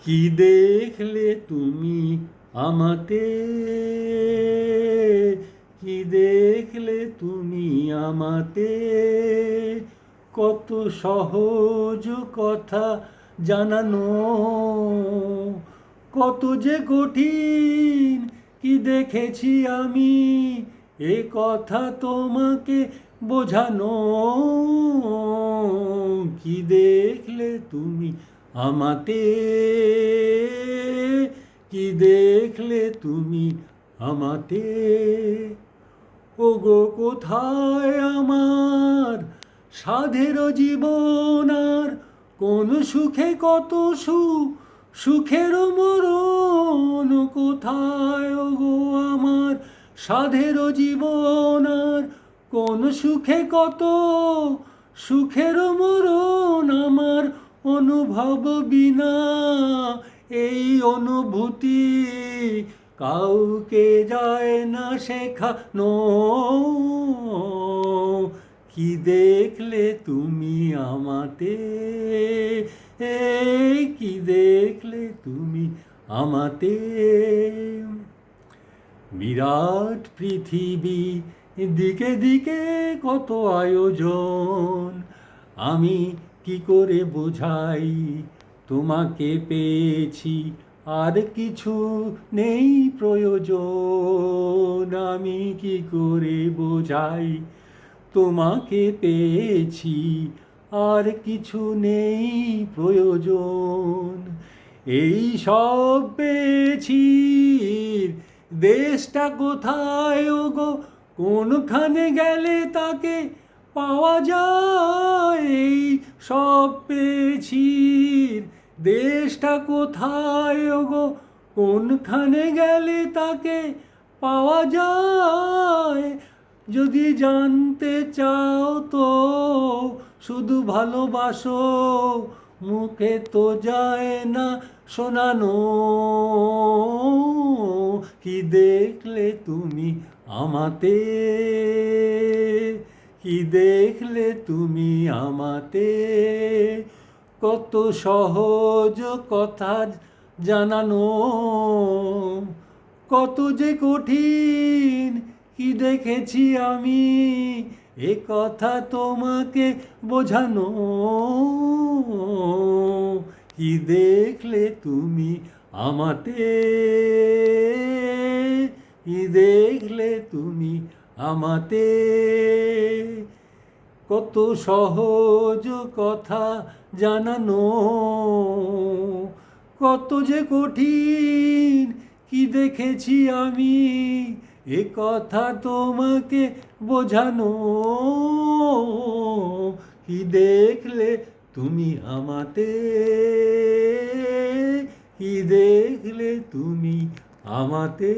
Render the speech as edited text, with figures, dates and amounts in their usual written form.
কি দেখলে তুমি আমাতে, কি দেখলে তুমি আমাতে, কত সহজ কথা জানানো, কত যে কঠিন কি দেখেছি আমি, এ কথা তোমাকে বোঝানো। কি দেখলে তুমি আমাতে, কি দেখলে তুমি আমাতে, ওগো কোথায় আমার সাধের জীবন, আর কোন সুখে কত সুখের মরণ, কোথায় ওগো আমার সাধের জীবন, আর কোন সুখে কত সুখের মরণ, আমার অনুভব বিনা এই অনুভূতি কাউকে যায় না শেখানো। কি দেখলে তুমি আমাতে, কি দেখলে তুমি আমাতে, বিরাট পৃথিবী দিকে দিকে কত আয়োজন, আমি কি করে বোঝাই তোমাকে পেয়েছি আর কিছু নেই প্রয়োজন, আমি কি করে বোঝাই তোমাকে পেয়েছি আর কিছু নেই প্রয়োজন। এই সব পেয়েছি, দেশটা কোথায় ওগো, কোনখানে গেলে তাকে পাওয়া যায়। এই সব পেয়েছি, দেশটা কোথায় ওগো, কোনখানে গেলে তাকে পাওয়া যায়। যদি জানতে চাও তো শুধু ভালোবাসো, মুখে তো যায় না শোনানো। কি দেখলে তুমি আমাতে, কি দেখলে তুমি আমাতে, কত সহজ কথা জানানো, কত যে কঠিন কি দেখেছি আমি, এ কথা তোমাকে বোঝানো। কি দেখলে তুমি আমাতে, কি দেখলে তুমি আমাতে, কত সহজ কথা জানানো, কত যে কঠিন কি দেখেছি আমি, এ কথা তোমাকে বোঝানো। কি দেখলে তুমি আমাতে, কি দেখলে তুমি আমাতে।